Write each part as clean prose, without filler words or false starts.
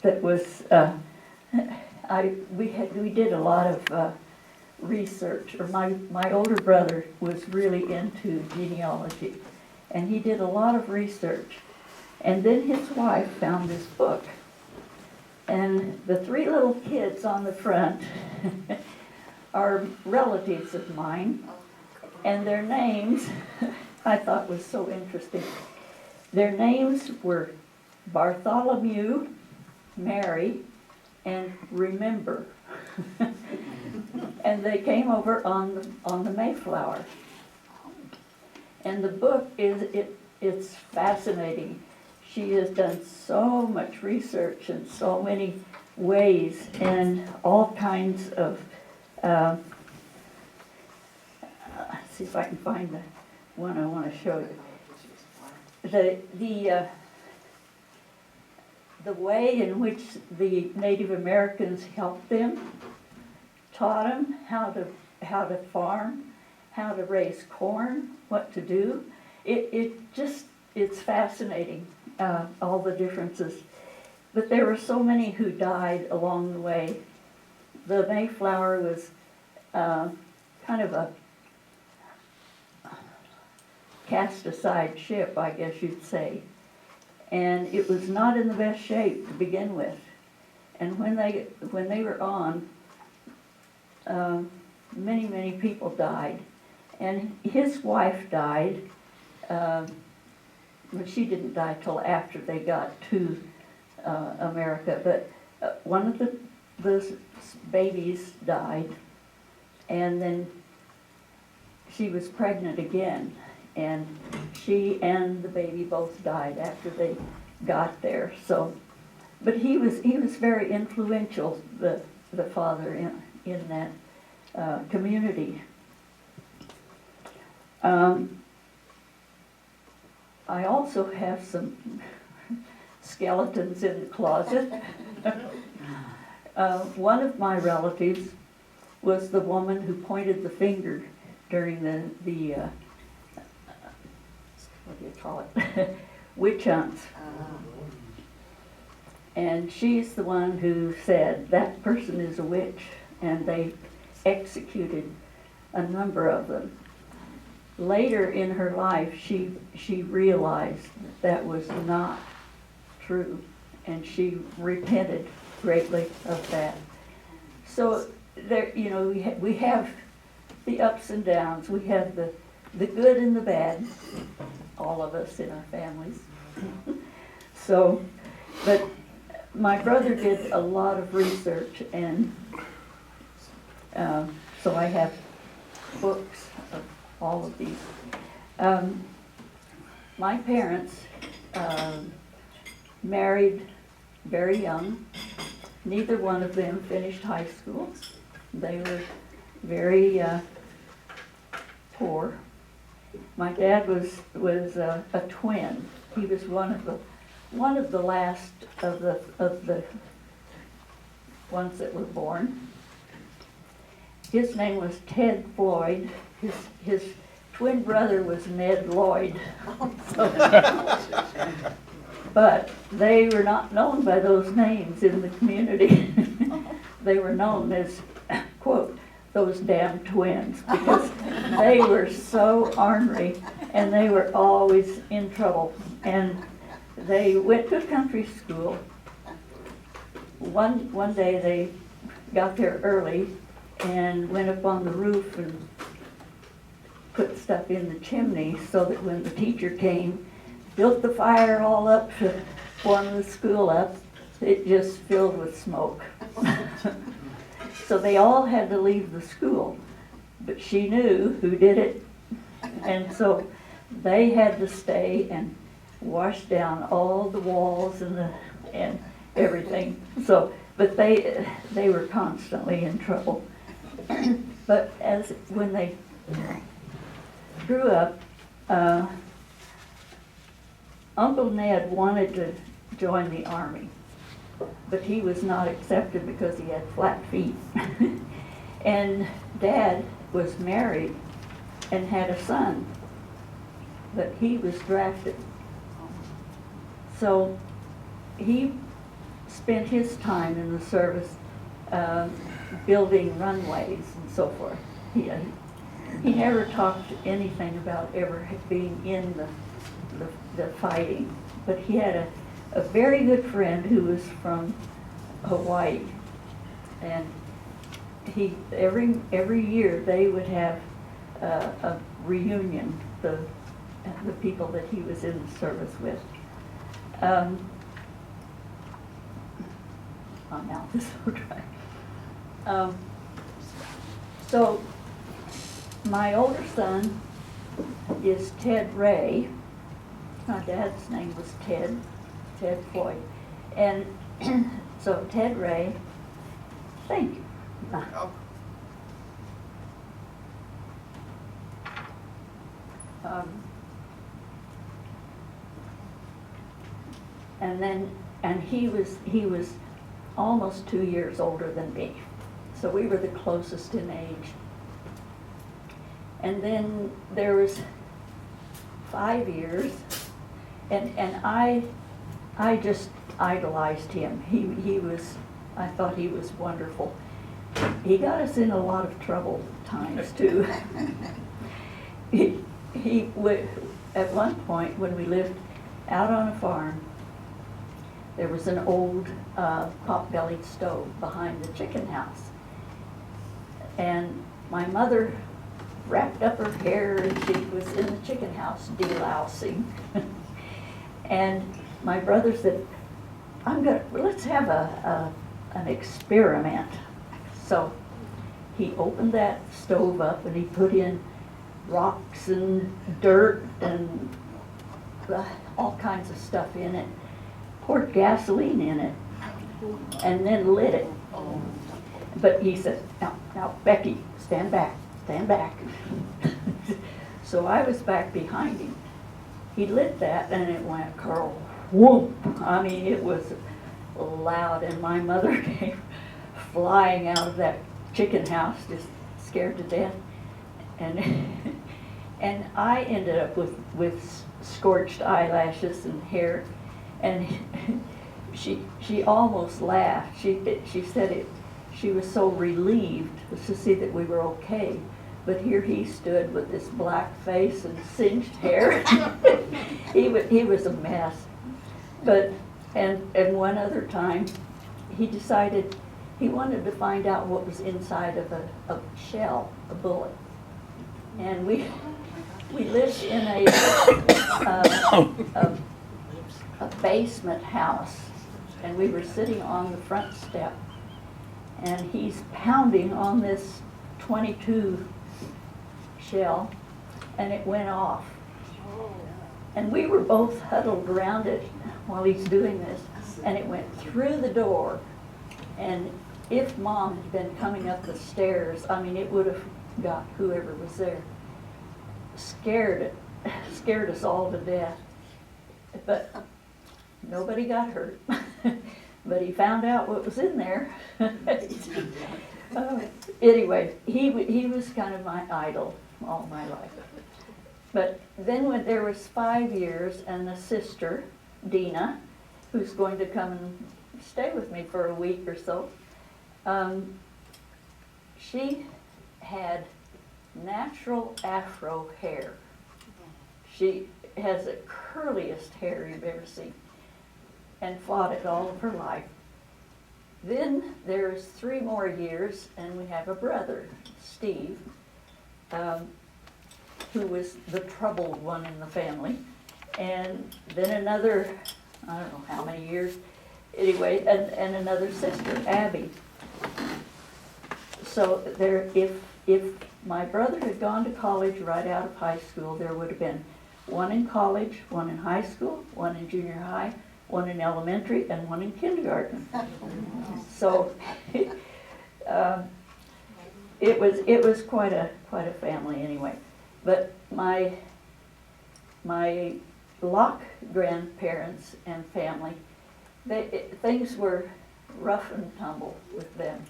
that was, we did a lot of research, or my older brother was really into genealogy, and he did a lot of research. And then his wife found this book, and the three little kids on the front are relatives of mine, and their names I thought was so interesting. Their names were Bartholomew, Mary, and Remember. And they came over on the Mayflower. And the book it's fascinating. She has done so much research in so many ways and all kinds of see if I can find the one I want to show you. The way in which the Native Americans helped them, taught them how to farm, how to raise corn, what to do. It's fascinating, all the differences. But there were so many who died along the way. The Mayflower was kind of a cast-aside ship, I guess you'd say. And it was not in the best shape to begin with. And when they were on, many people died. And his wife died, but she didn't die till after they got to America. But one of those babies died, and then she was pregnant again. And she and the baby both died after they got there. So, but he was very influential, the father in that community. I also have some skeletons in the closet. One of my relatives was the woman who pointed the finger during the what do you call it, witch hunts. And she's the one who said that person is a witch, and they executed a number of them. Later in her life, she realized that was not true, and she repented greatly of that. So there, we have the ups and downs. We have the good and the bad, all of us in our families. So, but my brother did a lot of research, and so I have books of all of these. My parents married very young. Neither one of them finished high school. They were very poor. My dad was a twin. He was one of the last of the ones that were born. His name was Ted Floyd. His twin brother was Ned Lloyd. But they were not known by those names in the community. They were known as, quote, those damn twins, because they were so ornery and they were always in trouble. And they went to country school. One day they got there early and went up on the roof and put stuff in the chimney so that when the teacher came, built the fire all up to warm the school up, it just filled with smoke. So they all had to leave the school, but she knew who did it, and so they had to stay and wash down all the walls and everything. So, but they were constantly in trouble. But when they grew up, Uncle Ned wanted to join the Army, but he was not accepted because he had flat feet. And Dad was married and had a son, but he was drafted. So he spent his time in the service building runways and so forth. He never talked anything about ever being in the fighting, but he had a very good friend who was from Hawaii, and every year they would have a reunion, the people that he was in the service with. My mouth is so dry. So my older son is Ted Ray. My dad's name was Ted Floyd. And so Ted Ray, thank you. And he was almost 2 years older than me. So we were the closest in age. And then there was 5 years, and I just idolized him. I thought he was wonderful. He got us in a lot of trouble times too. At one point when we lived out on a farm, there was an old pot-bellied stove behind the chicken house. And my mother wrapped up her hair and she was in the chicken house delousing. And my brother said, let's have an experiment. So he opened that stove up and he put in rocks and dirt and all kinds of stuff in it, poured gasoline in it, and then lit it. But he said, now Becky, stand back. So I was back behind him. He lit that and it went curl, whoop. I mean, it was loud, and my mother came flying out of that chicken house, just scared to death. And I ended up with scorched eyelashes and hair, and she almost laughed. She said she was so relieved to see that we were okay. But here he stood with this black face and singed hair. He was a mess. But and one other time, he decided he wanted to find out what was inside of a shell, a bullet. And we lived in a basement house, and we were sitting on the front step, and he's pounding on this .22 shell, and it went off. And we were both huddled around it while he's doing this, and it went through the door. And if Mom had been coming up the stairs, I mean, it would have got whoever was there. Scared us all to death. But nobody got hurt. But he found out what was in there. Anyway, he was kind of my idol all my life. But then when there was 5 years, and the sister, Dina, who's going to come and stay with me for a week or so, she had natural afro hair. She has the curliest hair you've ever seen, and fought it all of her life. Then there's 3 more years, and we have a brother, Steve, who was the troubled one in the family. And then another, I don't know how many years, anyway, and another sister, Abby. So if my brother had gone to college right out of high school, there would have been one in college, one in high school, one in junior high, one in elementary, and one in kindergarten. So it was quite a family anyway. But my Locke grandparents and family, things were rough and tumble with them.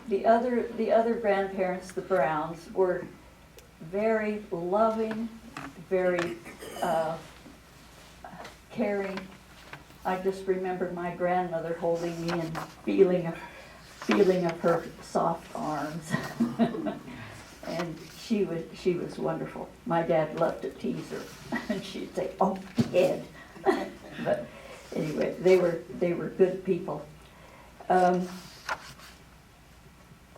The other grandparents, the Browns, were very loving, very caring. I just remember my grandmother holding me and feeling of her soft arms. And she was wonderful. My dad loved to tease her, and she'd say, "Oh, Ed." But anyway, they were good people.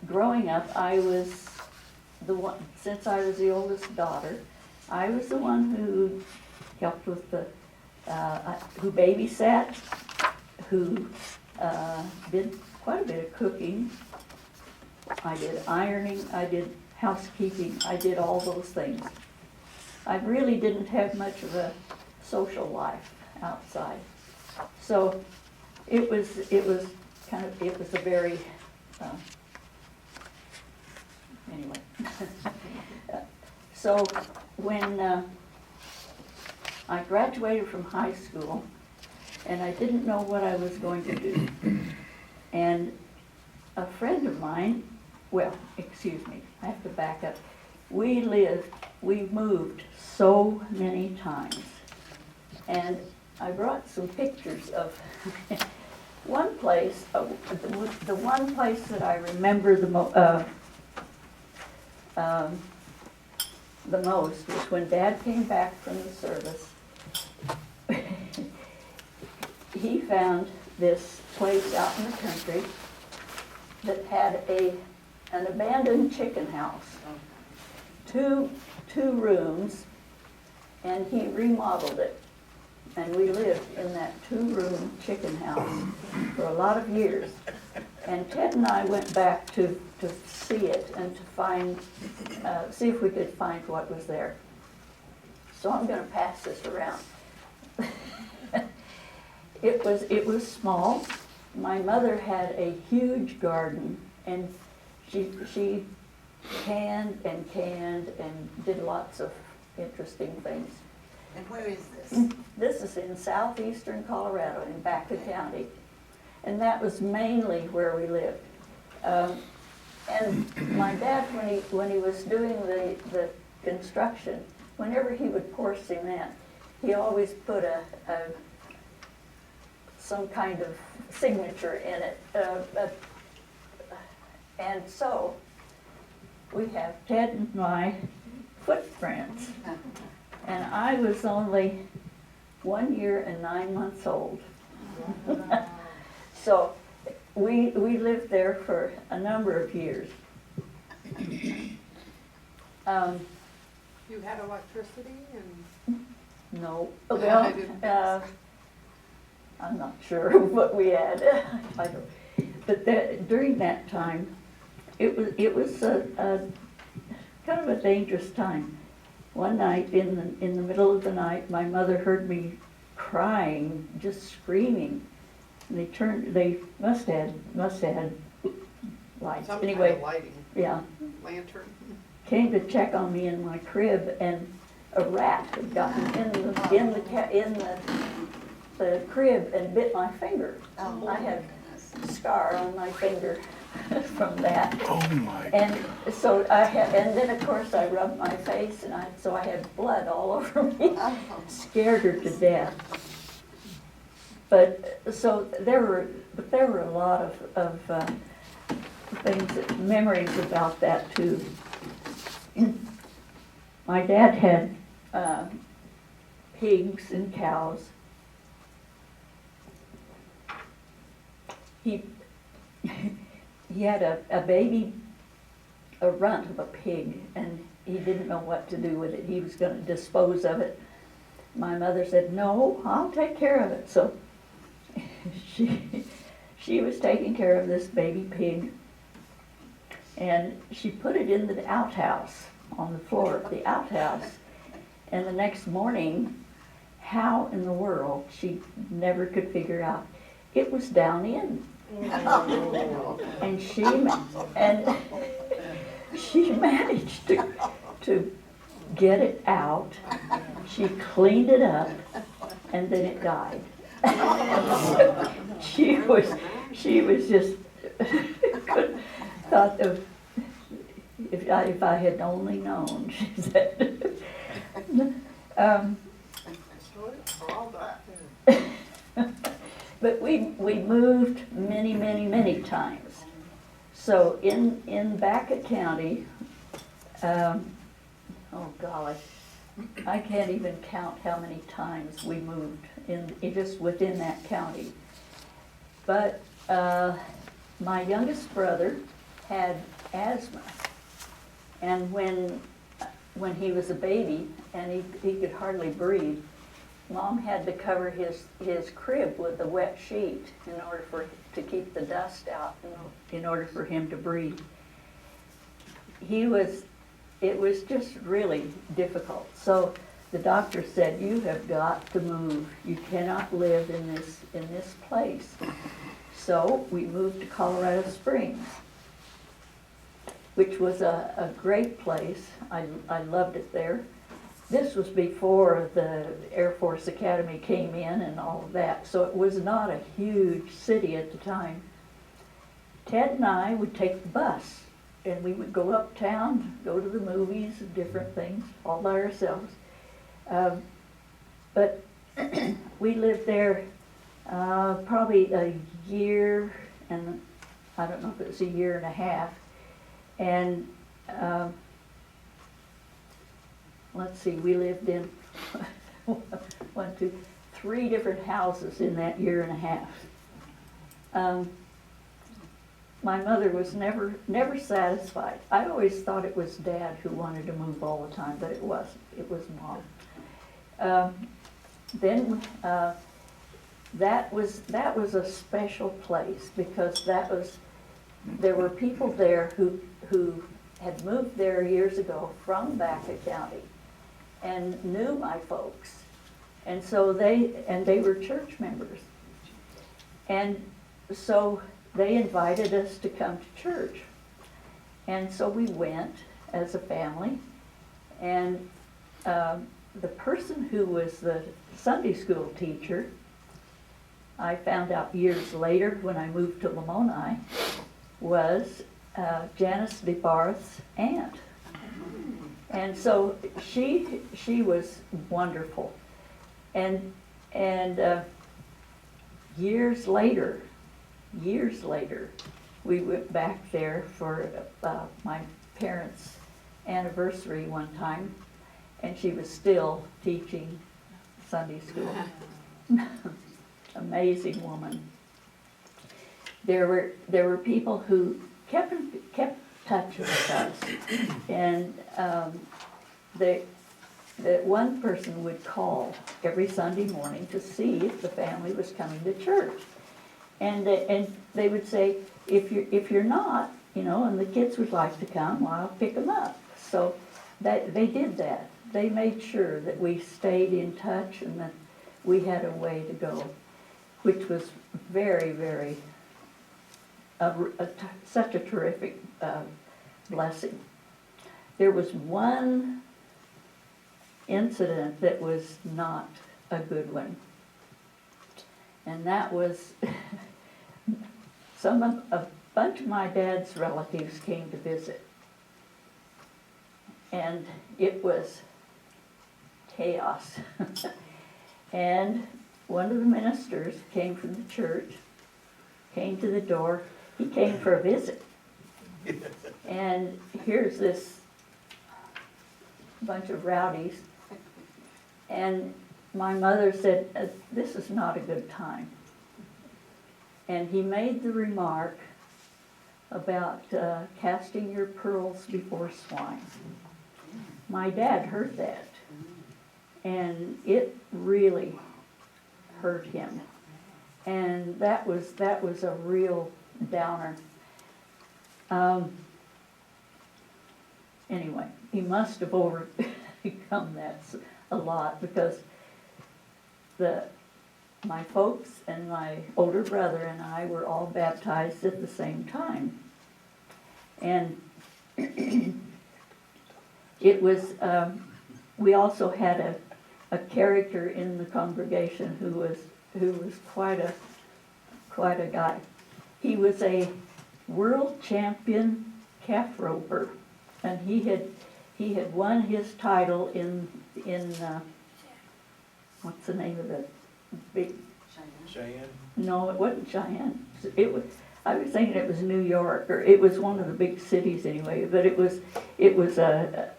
Growing up, I was the one, since I was the oldest daughter, I was the one who helped with the, who babysat, who did quite a bit of cooking. I did ironing, I did housekeeping, I did all those things. I really didn't have much of a social life outside. So it was a very, anyway. So when I graduated from high school, and I didn't know what I was going to do, and a friend of mine, well, excuse me, I have to back up. We moved so many times, and I brought some pictures of one place, the one place that I remember the most was when Dad came back from the service. He found this place out in the country that had an abandoned chicken house, two rooms, and he remodeled it. And we lived in that 2-room chicken house for a lot of years. And Ted and I went back to see it and to see if we could find what was there. So I'm going to pass this around. It was small. My mother had a huge garden, and she canned and did lots of interesting things. And where is this? This is in southeastern Colorado, in Becky County. And that was mainly where we lived. And my dad, when he was doing the construction, whenever he would pour cement, he always put some kind of signature in it. And so we have Ted and my footprints. And I was only 1 year and 9 months old. So we lived there for a number of years. You had electricity and? No, well, I'm not sure what we had. I don't. But during that time, it was a kind of a dangerous time. One night, in the middle of the night, my mother heard me crying, just screaming. And they must have had lights. Some Anyway, kind of lighting. yeah. Lantern. Came to check on me in my crib, and a rat had gotten in the crib and bit my finger. Oh, I had a scar on my finger from that. Oh my. And so and then of course I rubbed my face, and so I had blood all over me. Scared her to death. But so there were a lot of memories about that too. My dad had pigs and cows. He had a baby, a runt of a pig, and he didn't know what to do with it. He was going to dispose of it. My mother said, "No, I'll take care of it." So she was taking care of this baby pig, and she put it in the outhouse, on the floor of the outhouse. And the next morning, how in the world, she never could figure out, it was down in. And she managed to get it out. She cleaned it up, and then it died. she was just thought of, if I had only known, she said. So it's all back then. But we moved many, many, many times. So in Baca County, oh golly, I can't even count how many times we moved in just within that county. But my youngest brother had asthma, and when he was a baby and he could hardly breathe, Mom had to cover his crib with a wet sheet in order to keep the dust out, in order for him to breathe. It was just really difficult. So the doctor said, "You have got to move. You cannot live in this place." So we moved to Colorado Springs, which was a great place. I loved it there. This was before the Air Force Academy came in and all of that, so it was not a huge city at the time. Ted and I would take the bus, and we would go uptown, go to the movies and different things, all by ourselves. But we lived there probably a year, and I don't know if it was a year and a half. And let's see, we lived in 3 different houses in that year and a half. My mother was never satisfied. I always thought it was Dad who wanted to move all the time, but it wasn't. It was Mom. Then that was a special place, because there were people there who had moved there years ago from Baca County and knew my folks, and so they were church members, and so they invited us to come to church, and so we went as a family. And the person who was the Sunday school teacher, I found out years later when I moved to Lamoni, was Janice DeBarth's aunt. And so she was wonderful. And years later, we went back there for my parents' anniversary one time, and she was still teaching Sunday school. Amazing woman. There were people who kept touch with us, and that one person would call every Sunday morning to see if the family was coming to church, and they would say, if you're not, and the kids would like to come, well, I'll pick them up. So they did that. They made sure that we stayed in touch and that we had a way to go, which was very, very such a terrific blessing. There was one incident that was not a good one, and that was a bunch of my dad's relatives came to visit, and it was chaos. And one of the ministers came from the church, came to the door. He came for a visit. And here's this bunch of rowdies. And my mother said, "This is not a good time." And he made the remark about casting your pearls before swine. My dad heard that, and it really hurt him. And that was a real downer. Anyway, he must have overcome that a lot, because my folks and my older brother and I were all baptized at the same time. And it was, we also had a character in the congregation who was quite a guy. He was a world champion calf roper, and he had won his title in what's the name of it? Big. Cheyenne? No, it wasn't Cheyenne. It was, I was thinking it was New York, or it was one of the big cities anyway, but it was a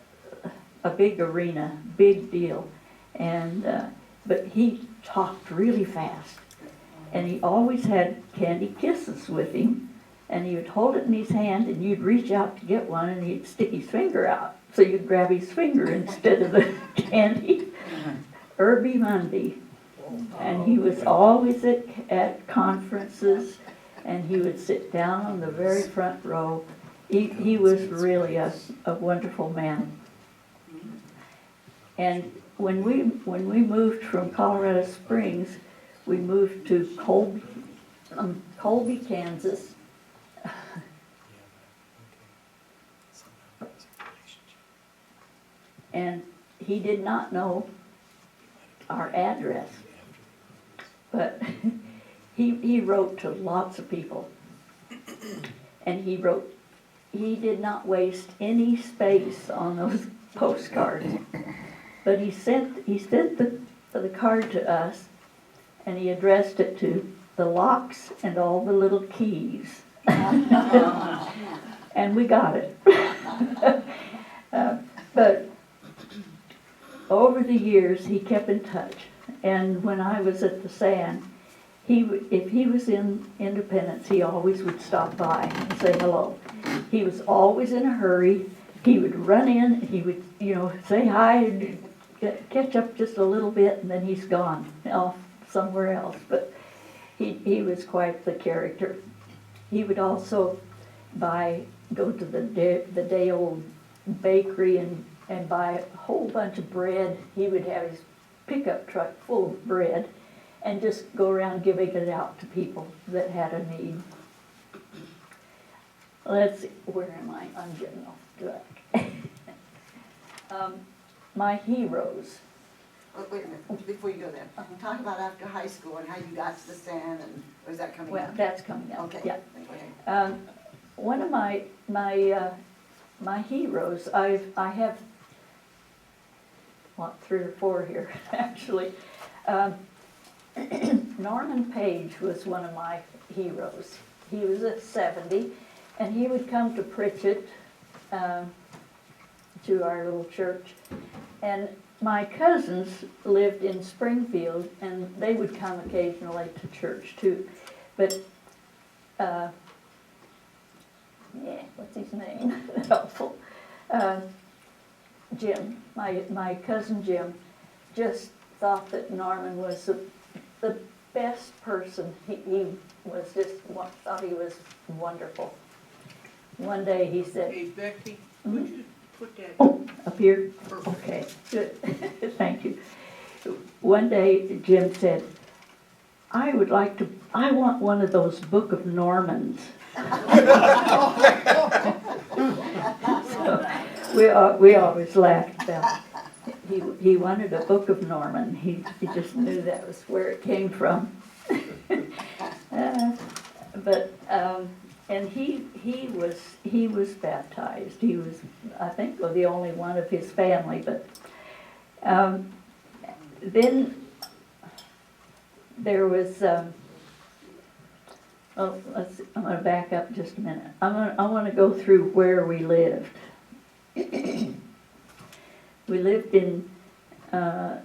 big arena, big deal. And, but he talked really fast. And he always had candy kisses with him. And he would hold it in his hand, and you'd reach out to get one, and he'd stick his finger out. So you'd grab his finger instead of the candy. Irby Mundy. And he was always at conferences, and he would sit down on the very front row. He was really a wonderful man. And when we moved from Colorado Springs, we moved to Colby, Kansas. And he did not know our address, but he wrote to lots of people. And he did not waste any space on those postcards. But he sent the card to us, and he addressed it to the locks and all the little keys. And we got it. But over the years, he kept in touch. And when I was at the Sand, if he was in Independence, he always would stop by and say hello. He was always in a hurry. He would run in, he would, say hi, and catch up just a little bit, and then he's gone off somewhere else. But he was quite the character. He would also go to the day old bakery and buy a whole bunch of bread. He would have his pickup truck full of bread and just go around giving it out to people that had a need. Let's see, where am I? I'm getting off track. My heroes. Wait a minute, before you go there, talk about after high school and how you got to the Sand, and was that coming Well, up? that's coming up. Okay, Yeah. go ahead. One of my heroes, I have, 3 or 4 here, actually. Norman Page was one of my heroes. He was at 70, and he would come to Pritchett, to our little church. And my cousins lived in Springfield, and they would come occasionally to church too. But, what's his name? Helpful. Jim, my cousin Jim, just thought that Norman was the best person. He was just, thought he was wonderful. One day he said, Hey, Becky, would you put that? "Oh, up here? Perfect. Okay, good, thank you." One day Jim said, I want one of those Book of Normans." So we always laughed about it. He wanted a Book of Norman. He just knew that was where it came from. And he was baptized. He was, I think, the only one of his family. But then there was. Let's see, I'm going to back up just a minute. I want to go through where we lived. We lived in Baca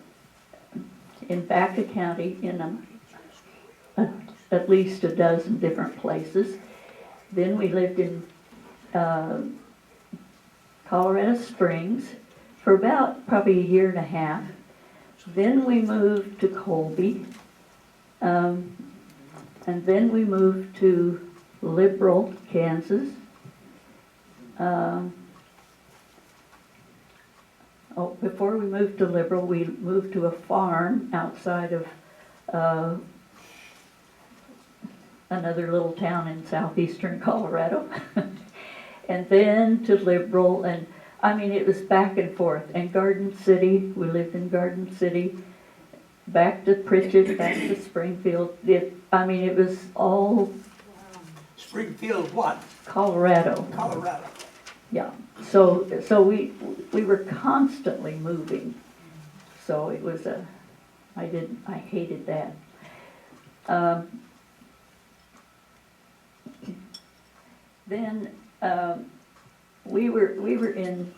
County in at least a dozen different places. Then we lived in Colorado Springs for about probably a year and a half. Then we moved to Colby. And then we moved to Liberal, Kansas. Before we moved to Liberal, we moved to a farm outside of another little town in southeastern Colorado. And then to Liberal, and I mean, it was back and forth. And Garden City, we lived in Garden City. Back to Pritchett, back to Springfield. It was all Springfield what? Colorado. Colorado. Yeah. So we were constantly moving. So it was I hated that. then we were in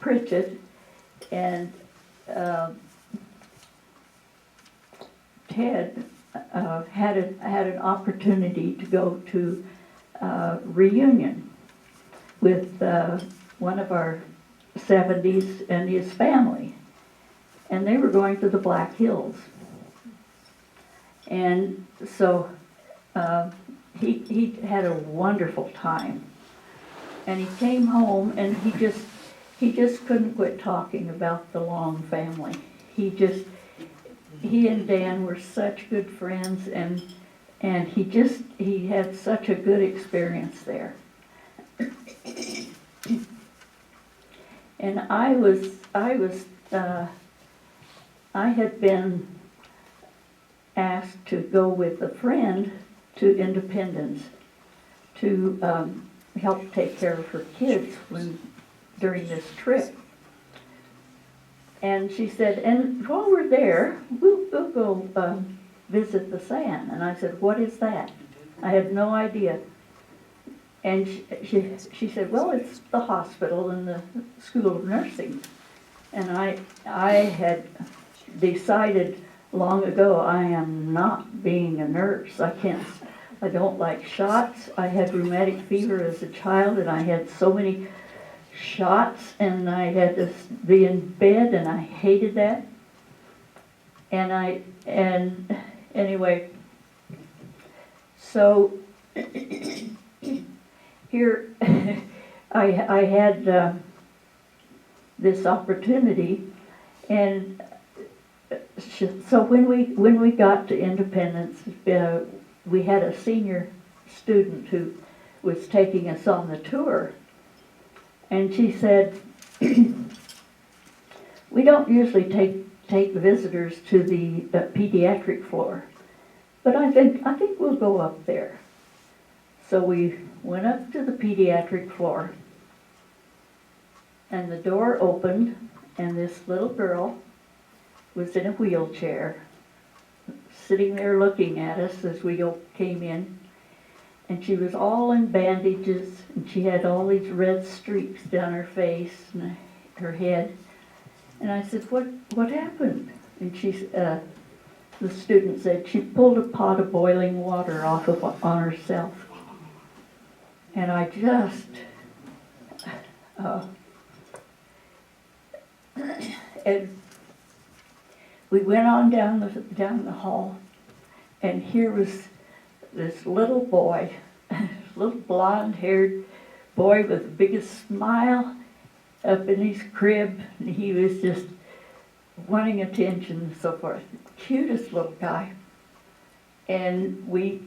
Pritchett, and Ted had an opportunity to go to reunion with one of our 70s and his family, and they were going to the Black Hills. And so he had a wonderful time, and he came home and he just couldn't quit talking about the Long family. He and Dan were such good friends, and he had such a good experience there. And I had been asked to go with a friend to Independence to help take care of her kids during this trip. And she said, and while we're there, we'll go visit the sand. And I said, what is that? I had no idea. And she said, well, it's the hospital and the School of Nursing. And I had decided long ago I am not being a nurse. I don't like shots. I had rheumatic fever as a child, and I had so many shots, and I had to be in bed, and I hated that. And anyway, so here I had this opportunity, and so when we got to Independence, we had a senior student who was taking us on the tour, and she said, we don't usually take visitors to the pediatric floor, but I think we'll go up there. So we went up to the pediatric floor, and the door opened, and this little girl was in a wheelchair, sitting there looking at us as we came in, and she was all in bandages, and she had all these red streaks down her face and her head. And I said, what happened? And the student said she pulled a pot of boiling water on herself. And I just, and we went on down the hall, and here was this little boy, little blonde-haired boy with the biggest smile up in his crib, and he was just wanting attention and so forth. Cutest little guy. And we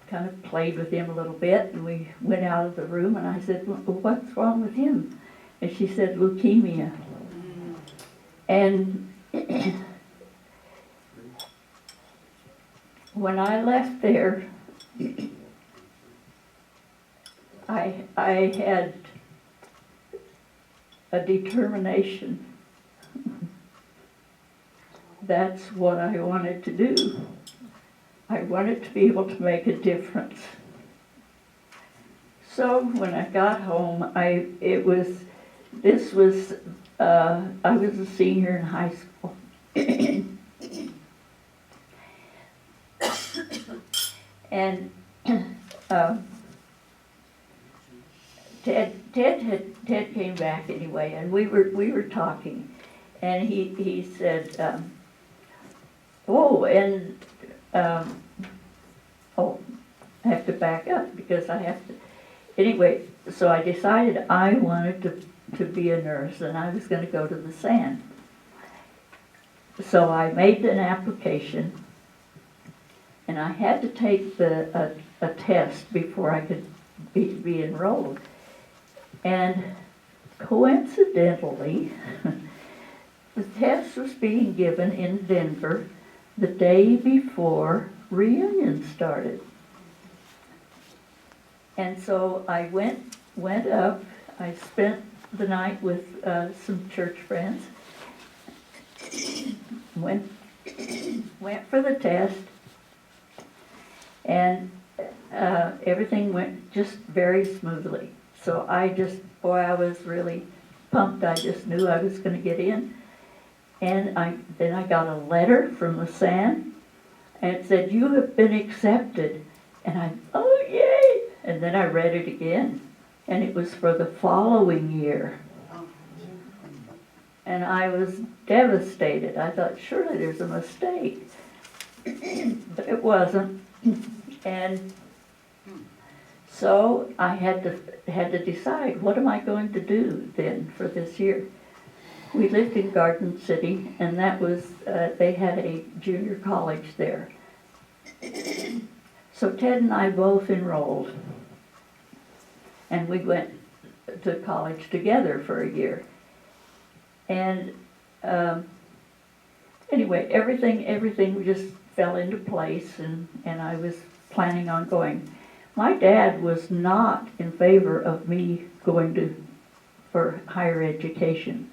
kind of played with him a little bit, and we went out of the room, and I said, well, what's wrong with him? And she said, leukemia. And when I left there, I had a determination. That's what I wanted to do. I wanted to be able to make a difference. So when I got home, I was a senior in high school. And Ted came back anyway, and we were talking, and he said, I have to back up because I have to. Anyway, so I decided I wanted to be a nurse, and I was going to go to the sand. So I made an application, and I had to take a test before I could be enrolled. And coincidentally, the test was being given in Denver the day before reunion started. And so I went up, I spent the night with some church friends, went for the test, And everything went just very smoothly. So I was really pumped. I just knew I was going to get in. And then I got a letter from the SAN, and it said, "You have been accepted." And oh, yay! And then I read it again, and it was for the following year. And I was devastated. I thought, surely there's a mistake. But it wasn't. And so I had to decide, what am I going to do then for this year? We lived in Garden City, and that was, they had a junior college there. So Ted and I both enrolled, and we went to college together for a year. And anyway, everything just fell into place, and I was planning on going. My dad was not in favor of me going for higher education.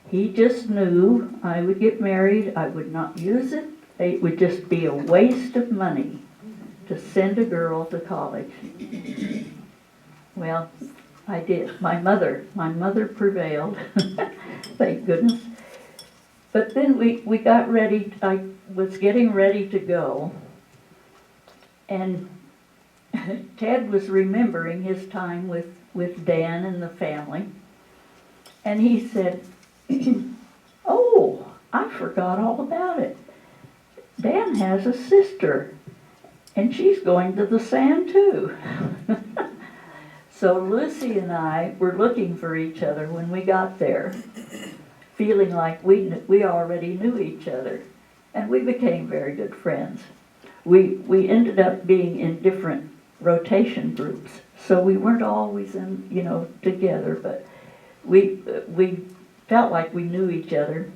He just knew I would get married, I would not use it, it would just be a waste of money to send a girl to college. Well, I did. My mother prevailed, thank goodness. But then we got ready, I was getting ready to go, and Ted was remembering his time with Dan and the family, and he said, "Oh, I forgot all about it. Dan has a sister, and she's going to the SAN too." So Lucy and I were looking for each other when we got there, feeling like we already knew each other, and we became very good friends. We ended up being in different rotation groups, so we weren't always together, but we felt like we knew each other.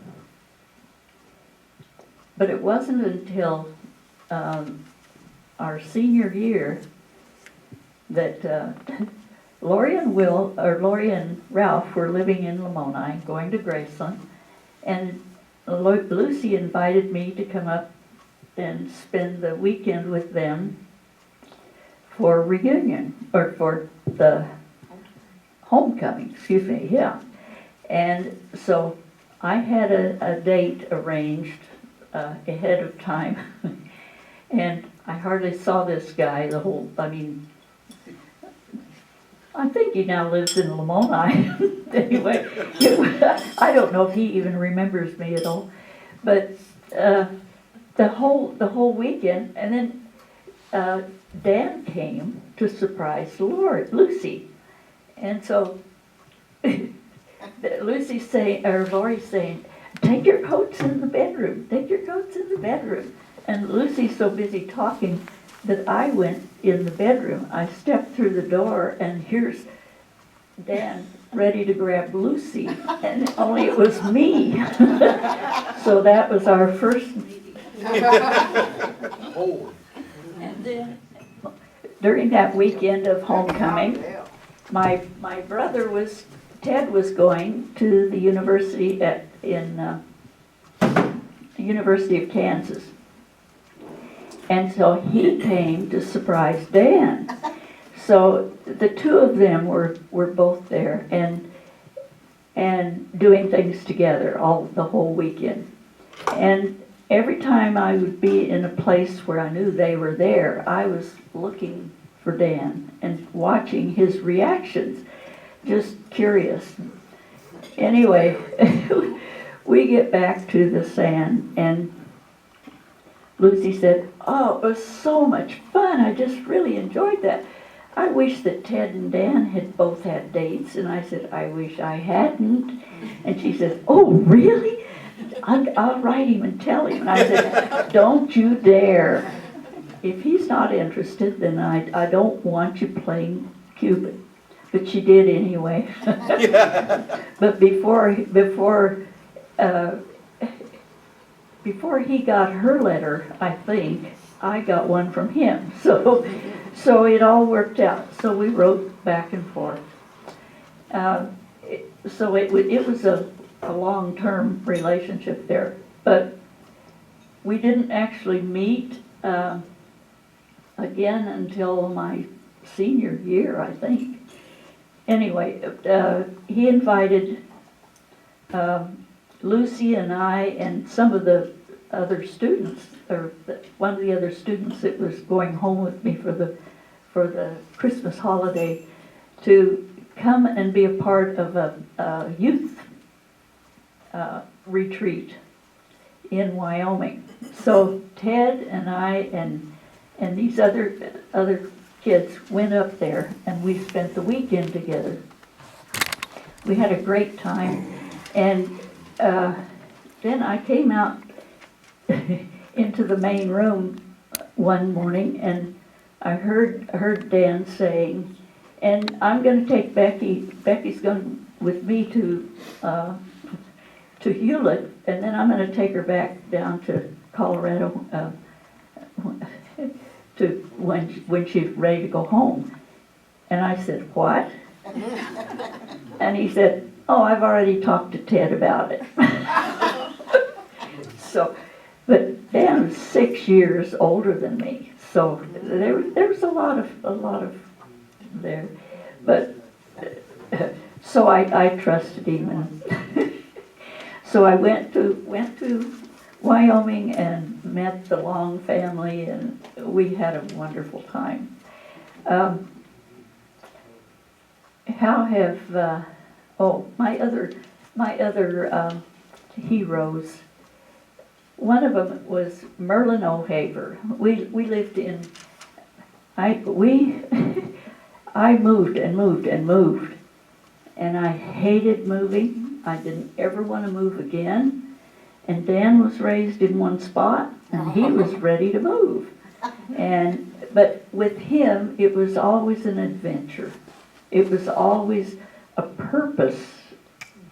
But it wasn't until our senior year that Lori and Ralph were living in Lamoni, going to Graceland, and Lucy invited me to come up and spend the weekend with them for reunion, or for the homecoming, excuse me, yeah. And so I had a date arranged ahead of time, and I hardly saw this guy I think he now lives in Lamoni. Anyway, I don't know if he even remembers me at all. But the whole weekend, and then Dan came to surprise Lucy, and so Lori's saying, "Take your coats in the bedroom. Take your coats in the bedroom." And Lucy's so busy talking that I went in the bedroom. I stepped through the door, and here's Dan ready to grab Lucy, and only it was me. So that was our first meeting. And then during that weekend of homecoming, my brother Ted was going to the university in University of Kansas. And so he came to surprise Dan. So the two of them were both there and doing things together the whole weekend. And every time I would be in a place where I knew they were there, I was looking for Dan and watching his reactions, just curious. Anyway, we get back to the SAN, and Lucy said, "Oh, it was so much fun. I just really enjoyed that. I wish that Ted and Dan had both had dates." And I said, "I wish I hadn't." And she said, "Oh, really? I'll write him and tell him." And I said, "Don't you dare. If he's not interested, then I don't want you playing Cupid." But she did anyway. But before he got her letter, I think, I got one from him. So it all worked out. So we wrote back and forth. So it was a long-term relationship there. But we didn't actually meet again until my senior year, I think. Anyway, he invited Lucy and I and some of the other students, or one of the other students that was going home with me for the Christmas holiday, to come and be a part of a youth retreat in Wyoming. So Ted and I and these other kids went up there, and we spent the weekend together. We had a great time, and then I came out into the main room one morning, and I heard Dan saying, "And I'm going to take Becky. Becky's going with me to Hewlett, and then I'm going to take her back down to Colorado to when she's ready to go home." And I said, "What?" And he said, "Oh, I've already talked to Ted about it." So, but Dan was 6 years older than me, so there was a lot of there, but so I trusted him, and so I went to Wyoming and met the Long family, and we had a wonderful time. How have my other heroes? One of them was Merlin O'Haver. We lived in. I moved and moved and moved, and I hated moving. I didn't ever want to move again. And Dan was raised in one spot, and he was ready to move. But with him, it was always an adventure. It was always a purpose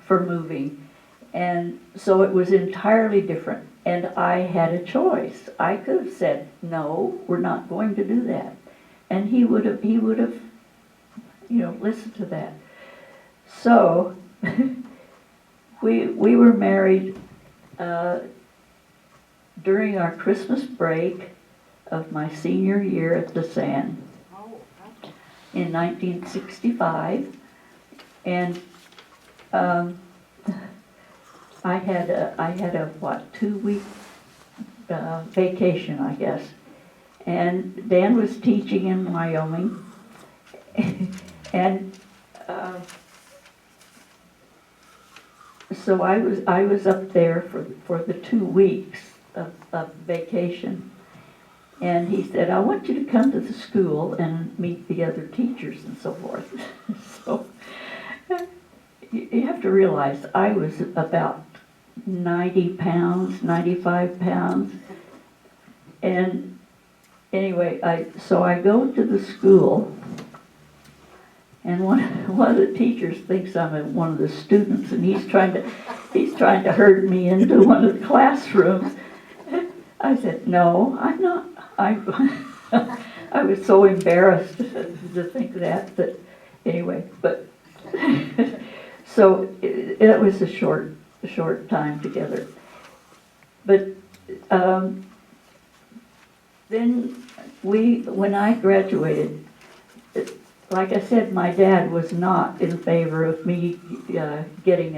for moving. And so it was entirely different. And I had a choice. I could have said, "No, we're not going to do that." And he would have, listened to that. So we were married during our Christmas break of my senior year at the San in 1965, and I had a 2-week vacation, I guess, and Dan was teaching in Wyoming, and so I was up there for the 2 weeks of vacation. And he said, "I want you to come to the school and meet the other teachers and so forth." So you have to realize I was about 90 pounds, 95 pounds. And anyway, so I go to the school, and one of the teachers thinks I'm one of the students, and he's trying to herd me into one of the classrooms. I said, "No, I'm not." I was so embarrassed to think that, but anyway, but so it was a short time together. But then when I graduated, like I said, my dad was not in favor of me getting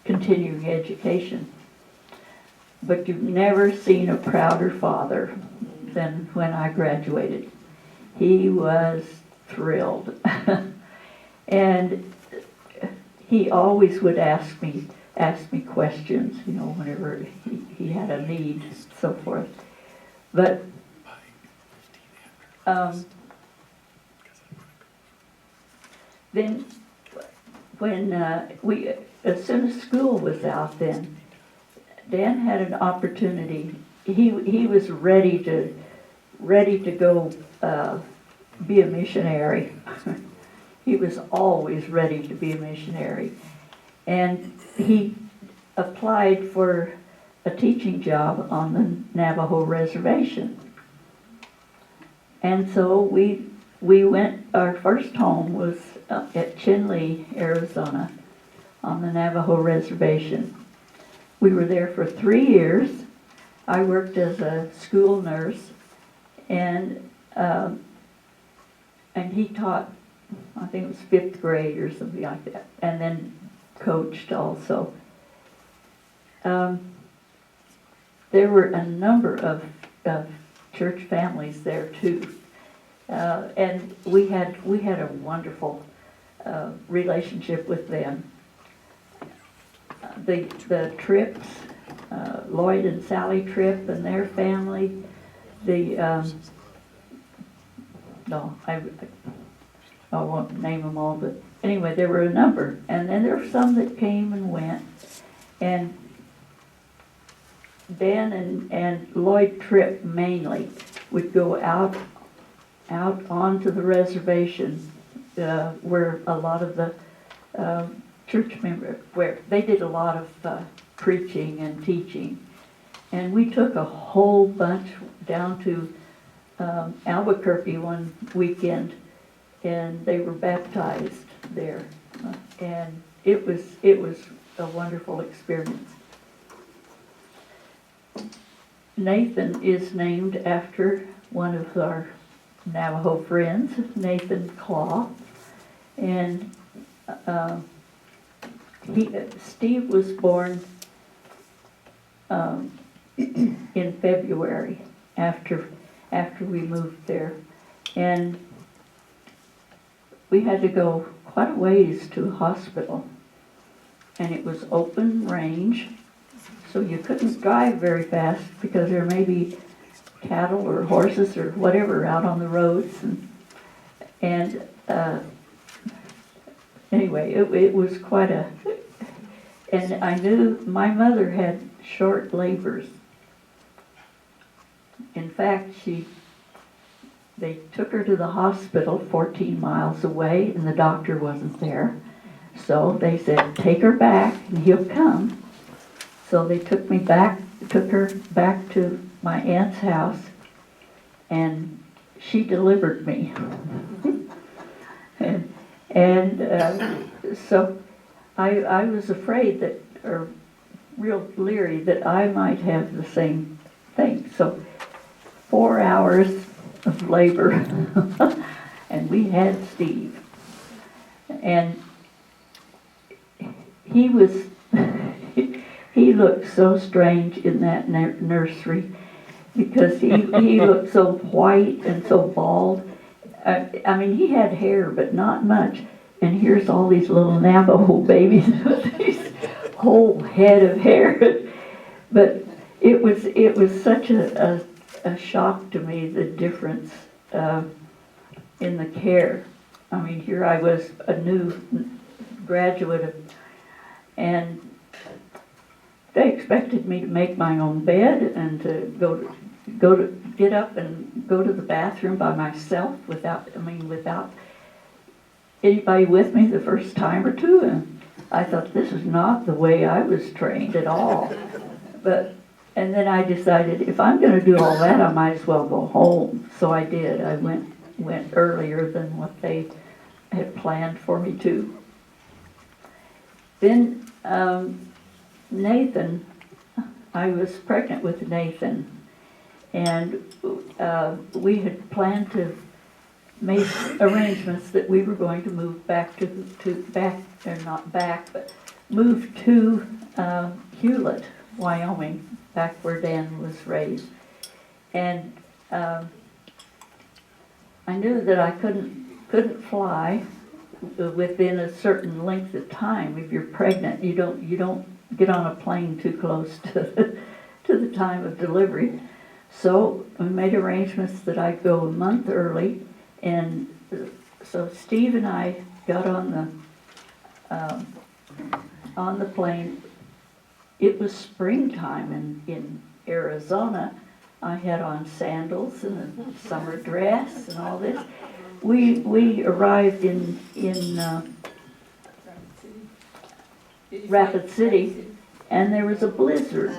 continuing education. But you've never seen a prouder father than when I graduated. He was thrilled. And he always would ask me questions, whenever he had a need, so forth. But then when as soon as school was out, then Dan had an opportunity. He was ready to go be a missionary. He was always ready to be a missionary. And he applied for a teaching job on the Navajo reservation. And so we went, our first home was at Chinle, Arizona, on the Navajo reservation. We were there for 3 years. I worked as a school nurse, And, and he taught, I think it was 5th grade or something like that, and then coached also. There were a number of church families there too. And we had a wonderful relationship with them. The Trips, Lloyd and Sally Tripp and their family, no, I won't name them all, but anyway, there were a number. And then there were some that came and went. And Ben and Lloyd Tripp mainly would go out onto the reservation where a lot of the church members, where they did a lot of preaching and teaching. And we took a whole bunch down to Albuquerque one weekend, and they were baptized there. And it was a wonderful experience. Nathan is named after one of our Navajo friends, Nathan Claw, and Steve was born in February after we moved there, and we had to go quite a ways to a hospital, and it was open range, so you couldn't drive very fast because there may be cattle or horses or whatever out on the roads, and anyway, it was quite a, and I knew my mother had short labors. In fact, they took her to the hospital 14 miles away, and the doctor wasn't there. So they said, take her back and he'll come. So they took her back to my aunt's house, and she delivered me. and so I was afraid that, or real leery that I might have the same thing. So 4 hours of labor, and we had Steve. And he was, he looked so strange in that nursery because he looked so white and so bald. I mean, he had hair, but not much. And here's all these little Navajo babies with this whole head of hair. But it was such a shock to me, the difference in the care. I mean, here I was a new graduate, and they expected me to make my own bed and to get up and go to the bathroom by myself without anybody with me the first time or two. And I thought, this is not the way I was trained at all. And then I decided, if I'm going to do all that, I might as well go home. So I did. I went earlier than what they had planned for me to. Then Nathan, I was pregnant with Nathan, and we had planned to make arrangements that we were going to move move to Hewlett, Wyoming, back where Dan was raised. And I knew that I couldn't fly within a certain length of time. If you're pregnant, you don't get on a plane too close to the time of delivery. So we made arrangements that I'd go a month early, and so Steve and I got on the plane. It was springtime in Arizona. I had on sandals and a summer dress and all this. We arrived in Rapid City, and there was a blizzard.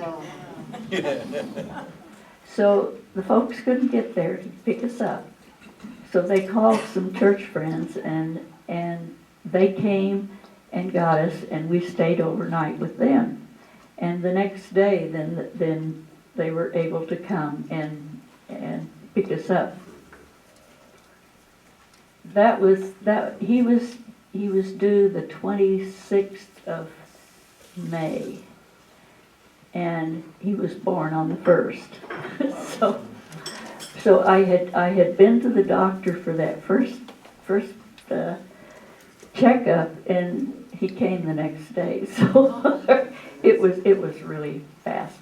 So the folks couldn't get there to pick us up. So they called some church friends, and they came and got us, and we stayed overnight with them. And the next day, then they were able to come and pick us up. He was due the 26th of May, and he was born on the 1st. So I had been to the doctor for that first checkup, and he came the next day. So it was really fast.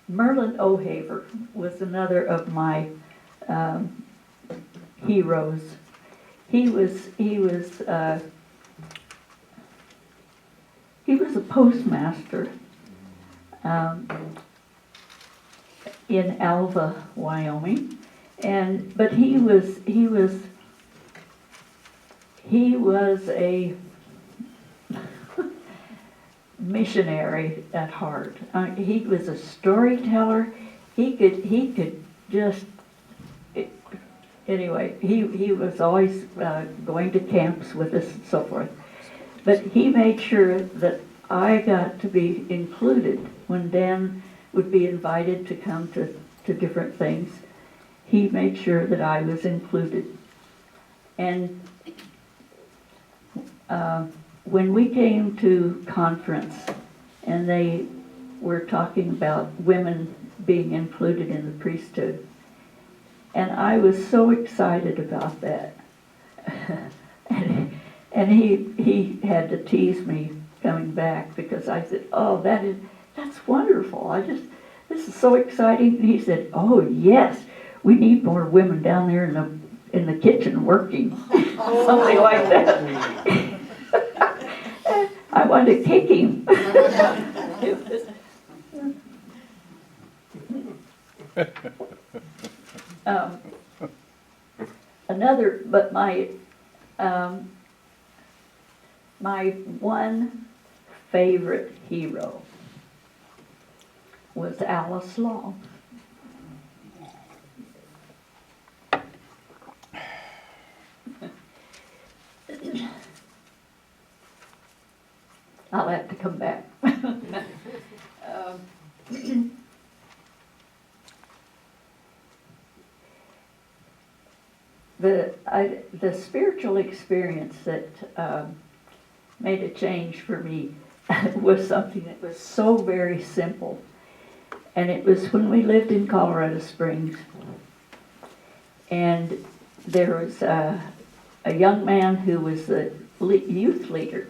Merlin O'Haver was another of my heroes. He was a postmaster in Alva, Wyoming, but he was a missionary at heart. He was a storyteller. He could just, anyway, he was always going to camps with us and so forth. But he made sure that I got to be included when Dan would be invited to come to different things. He made sure that I was included. And when we came to conference and they were talking about women being included in the priesthood, and I was so excited about that. and he had to tease me coming back because I said, "Oh, that's wonderful. This is so exciting." And he said, "Oh yes, we need more women down there in the kitchen working." Something like that. I wanted to kick him. But my one favorite hero was Alice Long. I'll have to come back. The spiritual experience that made a change for me was something that was so very simple. And it was when we lived in Colorado Springs. And there was a young man who was the youth leader.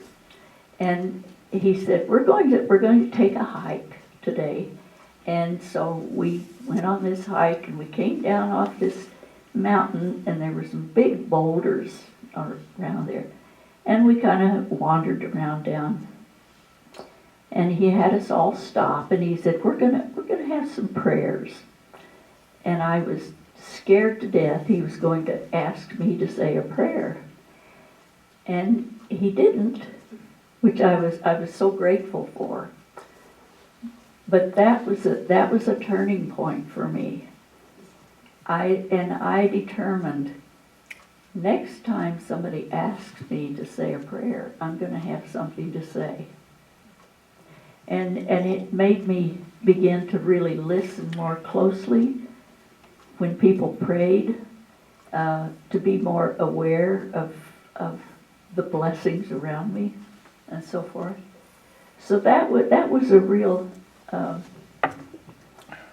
And he said, we're going to take a hike today. And so we went on this hike and we came down off this mountain, and there were some big boulders around there. And we kind of wandered around down. And he had us all stop, and he said, we're gonna have some prayers. And I was scared to death he was going to ask me to say a prayer. And he didn't, which I was so grateful for. But that was a turning point for me. I determined next time somebody asks me to say a prayer, I'm going to have something to say. And it made me begin to really listen more closely when people prayed, to be more aware of the blessings around me and so forth. So that was a real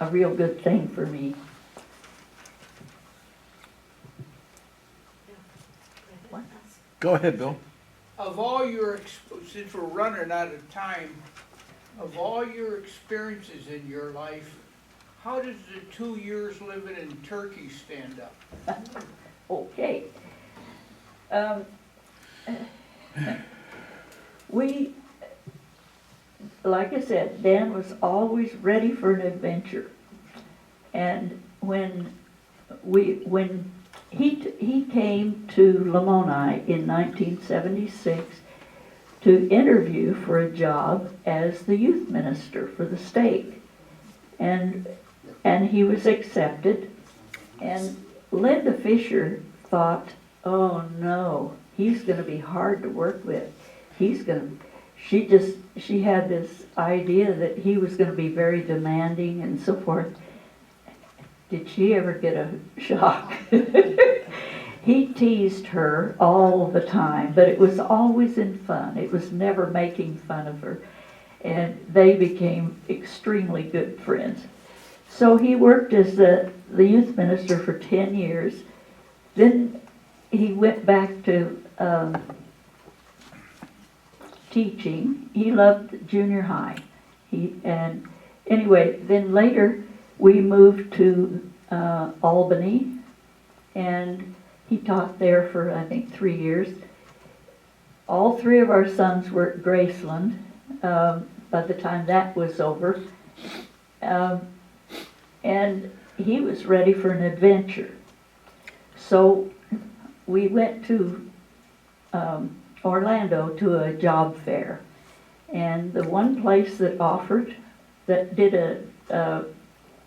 good thing for me. Go ahead, Bill. Of all your, since we're running out of time, of all your experiences in your life, how does the 2 years living in Turkey stand up? Okay. Like I said, Dan was always ready for an adventure. And when he came to Lamoni in 1976 to interview for a job as the youth minister for the state. And he was accepted. And Linda Fisher thought, oh no, he's going to be hard to work with. She just she had this idea that he was gonna be very demanding and so forth. Did she ever get a shock? He teased her all the time, but it was always in fun. It was never making fun of her. And they became extremely good friends. So he worked as the youth minister for 10 years. Then he went back to teaching. He loved junior high. And anyway, then later we moved to Albany, and he taught there for, I think, 3 years. All three of our sons were at Graceland by the time that was over. And he was ready for an adventure. So we went to Orlando to a job fair. And the one place that offered, that did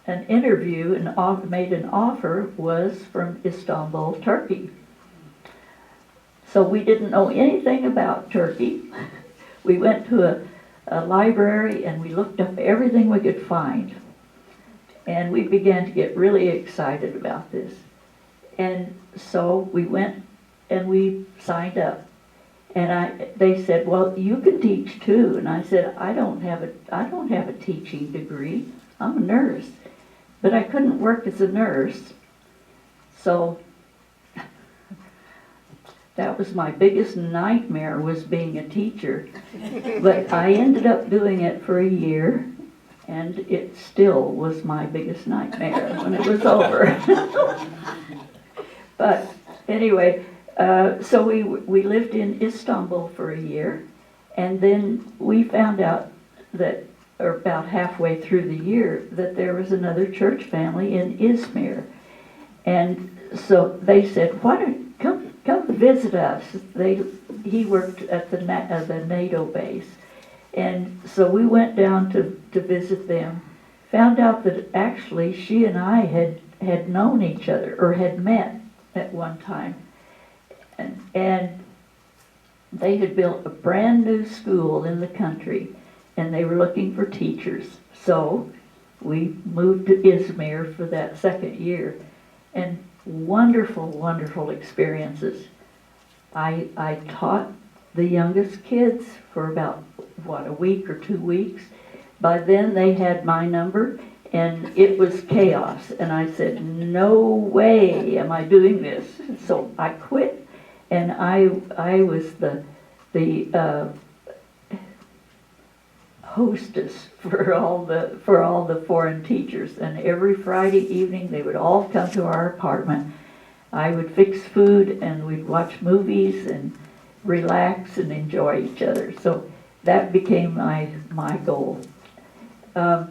an interview and made an offer was from Istanbul, Turkey. So we didn't know anything about Turkey. We went to a library and we looked up everything we could find. And we began to get really excited about this. And so we went and we signed up. And they said, well, you can teach too. And I said, I don't have a teaching degree. I'm a nurse. But I couldn't work as a nurse. So that was my biggest nightmare, was being a teacher. But I ended up doing it for a year, and it still was my biggest nightmare when it was over. But anyway, so we lived in Istanbul for a year, and then we found out that, or about halfway through the year, that there was another church family in Izmir. And so they said, why don't come visit us. He worked at the NATO base. And so we went down to visit them. Found out that actually she and I had known each other, or had met at one time. And they had built a brand new school in the country, and they were looking for teachers. So we moved to Izmir for that second year, and wonderful, wonderful experiences. I taught the youngest kids for about, a week or 2 weeks. By then they had my number, and it was chaos. And I said, no way am I doing this. So I quit, and I was the hostess for all the foreign teachers. And every Friday evening they would all come to our apartment. I would fix food, and we'd watch movies and relax and enjoy each other. So that became my goal. But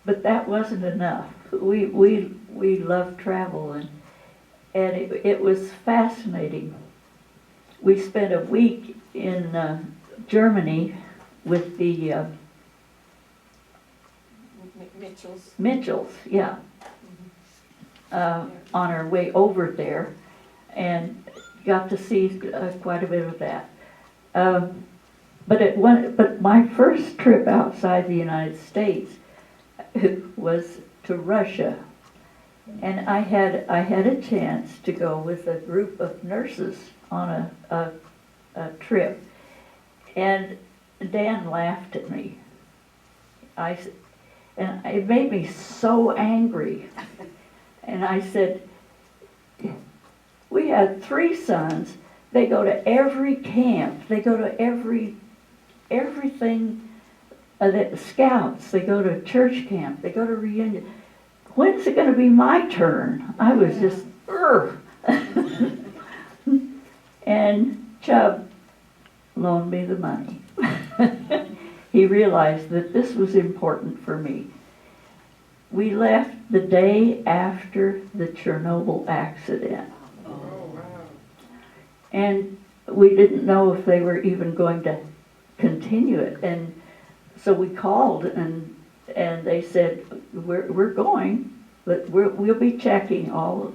that wasn't enough. We loved travel, and it was fascinating. We spent a week in Germany with the Mitchells, yeah, on our way over there, and got to see quite a bit of that. But my first trip outside the United States was to Russia, and I had a chance to go with a group of nurses on a trip, and Dan laughed at me. And it made me so angry. And I said, we had 3 sons. They go to every camp. They go to everything. The scouts. They go to church camp. They go to reunion. When's it going to be my turn? I was just, And Chubb loaned me the money. He realized that this was important for me. We left the day after the Chernobyl accident. And we didn't know if they were even going to continue it. And so we called, and they said, we're going, but we'll be checking all,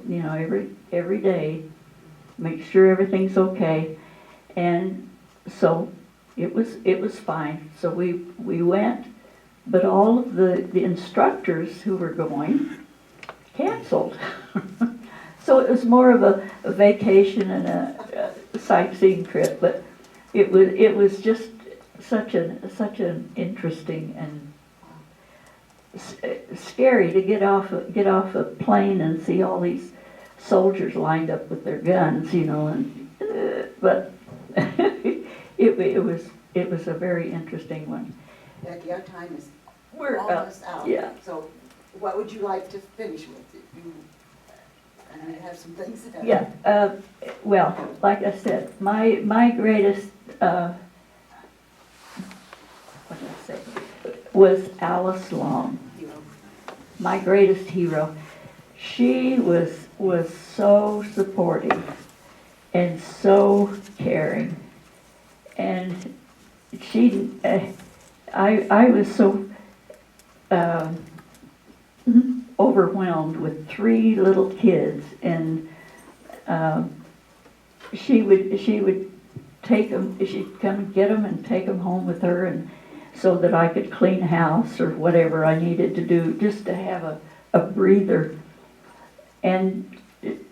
every day, make sure everything's okay. And so it was fine. So we went, but all of the instructors who were going canceled. So it was more of a vacation and a sightseeing trip, but it was just such an interesting and scary to get off a plane and see all these soldiers lined up with their guns, you know, and but it was a very interesting one. Becky, our time is We're almost out. yeah. So what would you like to finish with? I know you have some things to say. Yeah, well, like I said, my greatest, what did I say, was Alice Long, You know, my greatest hero. She was so supportive and so caring, and she, I was so overwhelmed with 3 little kids, and she would take them, she'd come and get them and take them home with her, and so that I could clean house or whatever I needed to do, just to have a breather, and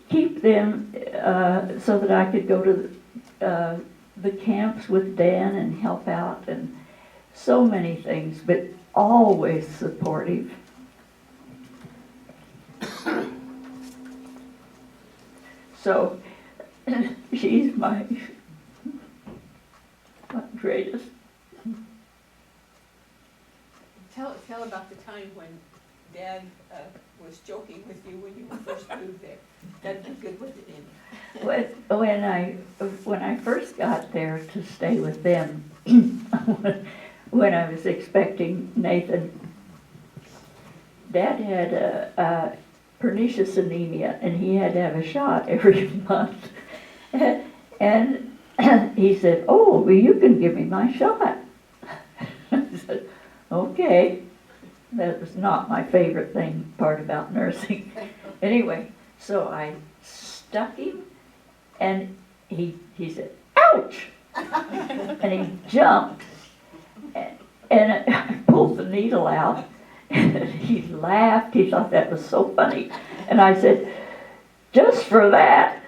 keep them so that I could go to the camps with Dan and help out, and so many things, but always supportive. So she's my greatest. Tell about the time when Dad was joking with you when you first moved there. That'd be good with it in. When I first got there to stay with them, when I was expecting Nathan, Dad had a pernicious anemia, and he had to have a shot every month. And he said, "Oh, well, you can give me my shot." I said, "Okay." That was not my favorite part about nursing. Anyway, so I stuck him, and he said, "Ouch!" And he jumped, and I pulled the needle out, and he laughed. He thought that was so funny. And I said, "Just for that."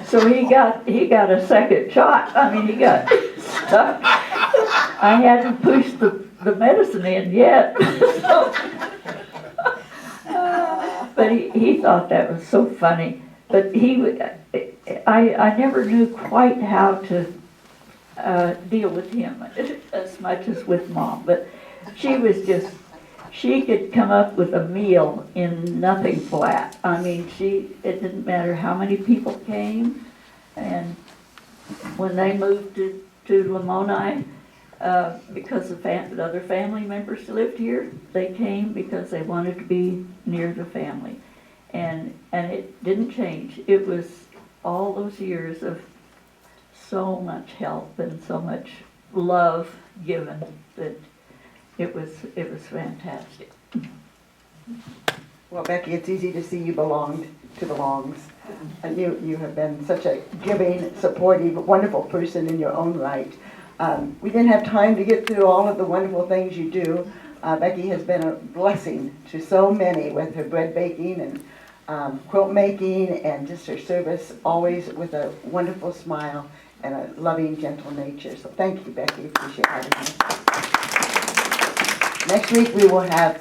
So he got a second shot. I mean, he got stuck. I hadn't pushed the medicine in yet. But he thought that was so funny. But I never knew quite how to deal with him as much as with Mom. But she could come up with a meal in nothing flat. I mean, it didn't matter how many people came. And when they moved to Lamoni, because the other family members lived here, they came because they wanted to be near the family. And it didn't change. It was all those years of so much help and so much love given that it was fantastic. Well, Becky, it's easy to see you belonged to the Longs. And you have been such a giving, supportive, wonderful person in your own right. We didn't have time to get through all of the wonderful things you do. Becky has been a blessing to so many with her bread baking and quilt making, and just her service, always with a wonderful smile and a loving, gentle nature. So thank you, Becky. Appreciate having you. Next week we will have